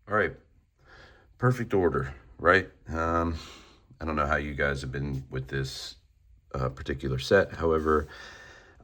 All right, perfect order, right? I don't know how you guys have been with this particular set. However,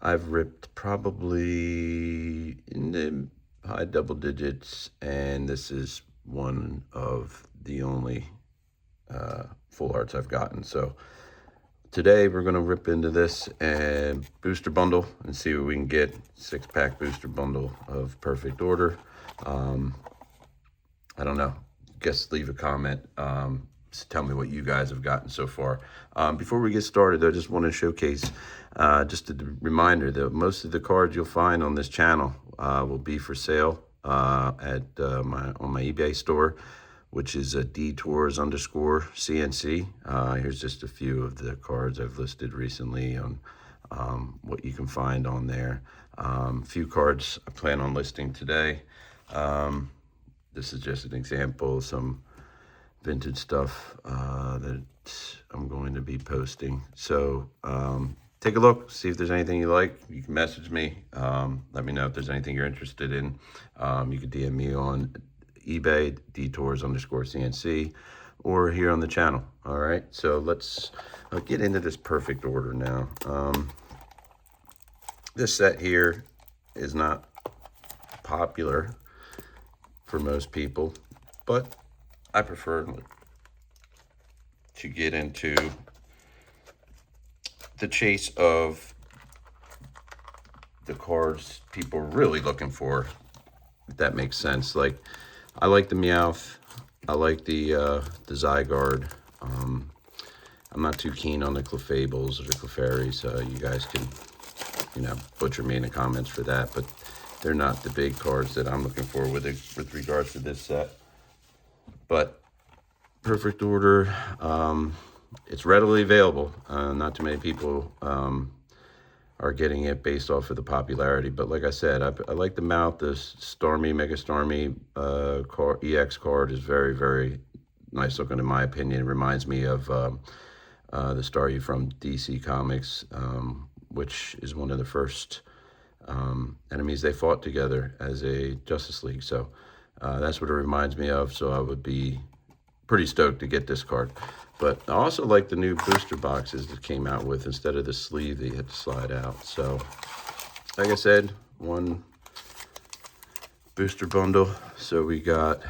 I've ripped probably in the high double digits, and this is one of the only full arts I've gotten. So today we're going to rip into this and booster bundle and see what we can get. 6-pack booster bundle of perfect order. I don't know. Guess leave a comment. Tell me what you guys have gotten so far. Before we get started, I just want to showcase just a reminder that most of the cards you'll find on this channel will be for sale at on my eBay store, which is a D-Tor'sCnC. Here's just a few of the cards I've listed recently on what you can find on there. Few cards I plan on listing today. This is just an example of some vintage stuff that I'm going to be posting. So take a look, see if there's anything you like. You can message me. Let me know if there's anything you're interested in. You can DM me on eBay, D-Tor'sCnC, or here on the channel. All right, so let's get into this perfect order now. This set here is not popular for most people, but I prefer to get into the chase of the cards people are really looking for, if that makes sense. Like, I like the Meowth, I like the Zygarde. I'm not too keen on the Clefables or the Clefairies. You guys can, butcher me in the comments for that, but they're not the big cards that I'm looking for with regards to this set. But perfect order, it's readily available. Not too many people are getting it based off of the popularity. But like I said, I like the Mouth. The Starmie, Mega Starmie EX card is very, very nice looking in my opinion. It reminds me of the Staryu from DC Comics, which is one of the first enemies they fought together as a Justice League. So that's what it reminds me of. So I would be pretty stoked to get this card. But I also like the new booster boxes that came out with, instead of the sleeve that you had to slide out. So like I said, one booster bundle. So we got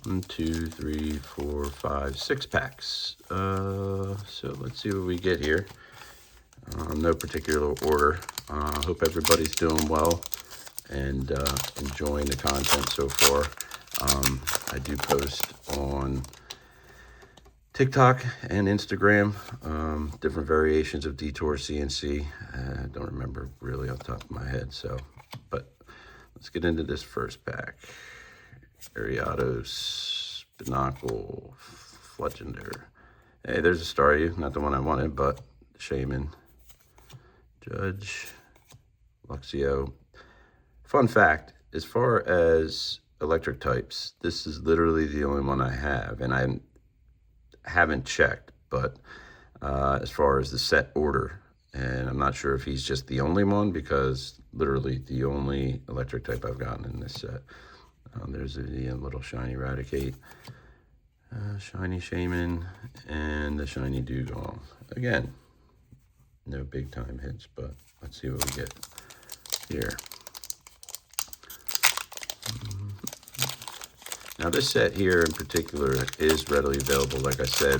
1, 2, 3, 4, 5, 6 packs. So let's see what we get here. No particular order. Hope everybody's doing well and enjoying the content so far. I do post on TikTok and Instagram, different variations of D-Tor'sCnC. I don't remember really off the top of my head, but let's get into this first pack. Ariados, Binacle, Fletchender. Hey, there's a Staryu, not the one I wanted, but Shaman, Judge, Luxio. Fun fact, as far as electric types, this is literally the only one I have, and I haven't checked, but as far as the set order, and I'm not sure if he's just the only one, because literally the only electric type I've gotten in this set. There's a little shiny Raticate, shiny Shaman, and the shiny Dugong. Again, no big time hits, but let's see what we get here. Now this set here in particular is readily available, like I said,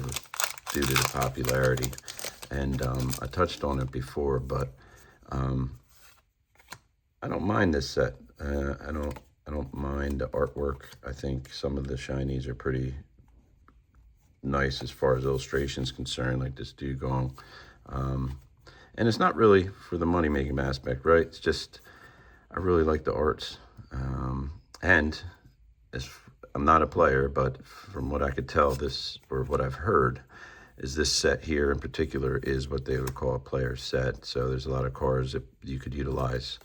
due to the popularity, and I touched on it before, but I don't mind this set. I don't mind the artwork. I think some of the shinies are pretty nice as far as illustrations concerned, like this Dugong. And it's not really for the money-making aspect, right? It's just, I really like the arts. And I'm not a player, but from what I could tell, or what I've heard, is this set here in particular is what they would call a player set. So there's a lot of cards that you could utilize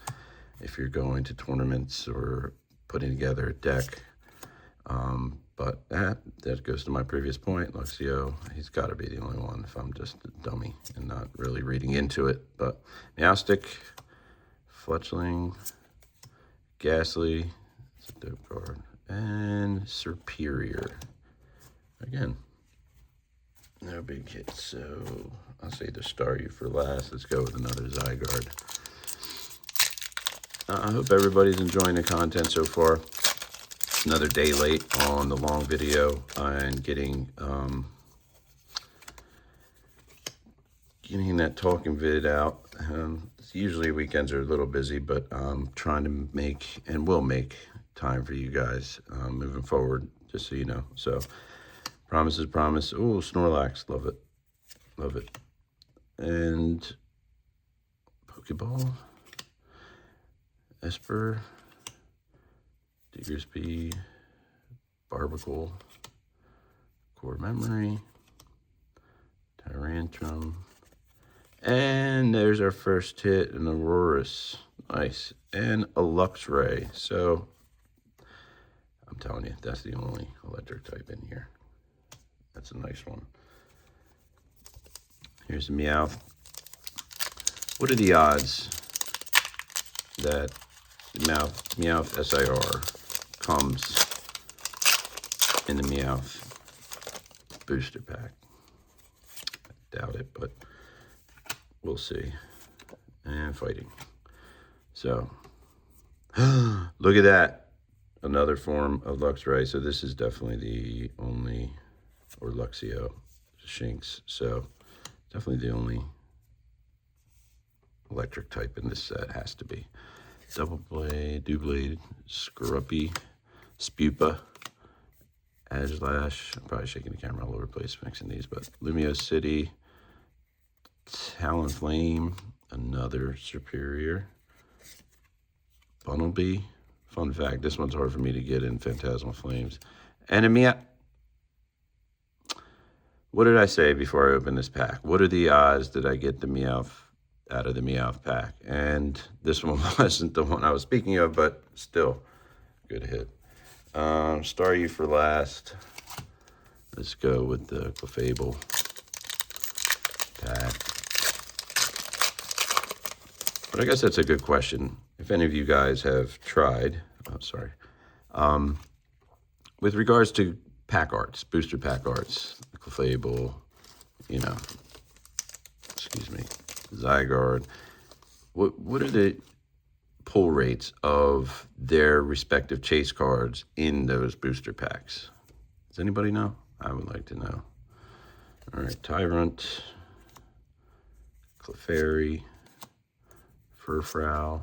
if you're going to tournaments or putting together a deck. But that goes to my previous point. Luxio, he's got to be the only one if I'm just a dummy and not really reading into it. But Meowstic, Fletchling, Ghastly, it's a dope card. and Superior. Again, no big hits, so I'll say the Star You for last. Let's go with another Zygarde. I hope everybody's enjoying the content so far. Another day late on the long video and getting that talking vid out. Usually weekends are a little busy, but I'm trying to make and will make time for you guys moving forward, just so you know. So promise is promise. Oh, Snorlax, love it, love it. And Pokeball, Esper, Diggersby, Barbacle, Core Memory, Tyrantrum, and there's our first hit, an Aurorus. Nice. And a Luxray. So I'm telling you, that's the only electric type in here. That's a nice one. Here's the Meowth. What are the odds that the Meowth SIR comes in the Meowth booster pack? I doubt it, but we'll see. And fighting. So, look at that. Another form of Luxray. So this is definitely the only, or Luxio, Shinx. So definitely the only electric type in this set, has to be. Double Blade, Doublade, Scruppy, Spupa, Aslash. I'm probably shaking the camera all over the place mixing these, but Lumio City, Talonflame, another Superior, Bunnelby. Fun fact, this one's hard for me to get in Phantasmal Flames. And a Meowth. What did I say before I opened this pack? What are the odds that I get the Meowth out of the Meowth pack? And this one wasn't the one I was speaking of, but still, good hit. Star You for last. Let's go with the Clefable pack. But I guess that's a good question. If any of you guys have tried, with regards to pack arts, booster pack arts, the Clefable, Zygarde, what are the pull rates of their respective chase cards in those booster packs? Does anybody know? I would like to know. All right, Tyrant, Clefairy, Furfrou,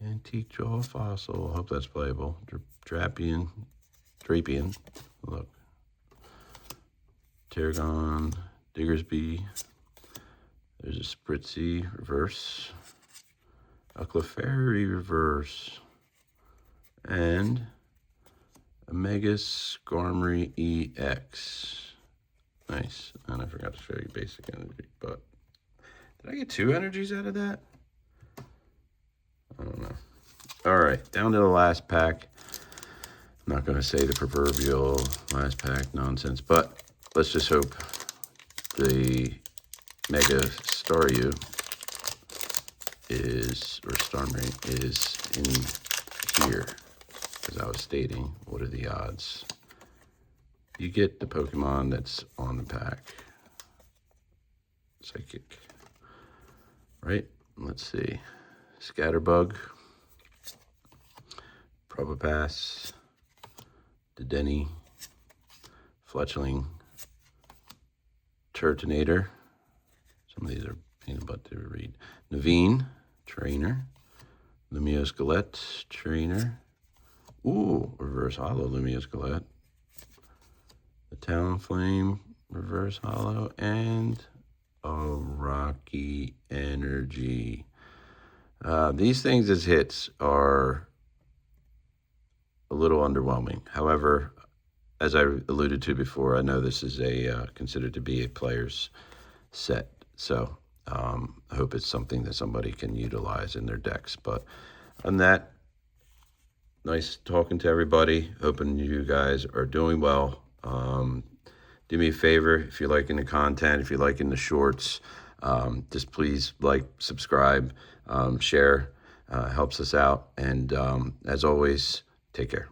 Antique Jaw Fossil. Hope that's playable. Drapion, look. Tarragon, Diggersby. There's a Spritzy reverse, a Clefairy reverse, and a Mega Skarmory EX. Nice. And I forgot to show you basic energy, but did I get 2 energies out of that? I don't know. All right, down to the last pack. I'm not going to say the proverbial last pack nonsense, but let's just hope the Mega Staryu is, or Starmie is in here. As I was stating, what are the odds? You get the Pokemon that's on the pack. Psychic. Right? Let's see. Scatterbug, Probopass, Dedenne, Fletchling, Turtonator. Some of these are pain in the butt to read. Naveen, Trainer, Lumio Skelette, Trainer. Ooh, reverse hollow Lumio Skelette. The Talonflame, reverse hollow, and a Rocky Energy. These things as hits are a little underwhelming. However, as I alluded to before, I know this is considered to be a player's set. So I hope it's something that somebody can utilize in their decks. But on that, nice talking to everybody. Hoping you guys are doing well. Do me a favor, if you're liking the content, if you're liking the shorts, just please like, subscribe, share, helps us out. And as always, take care.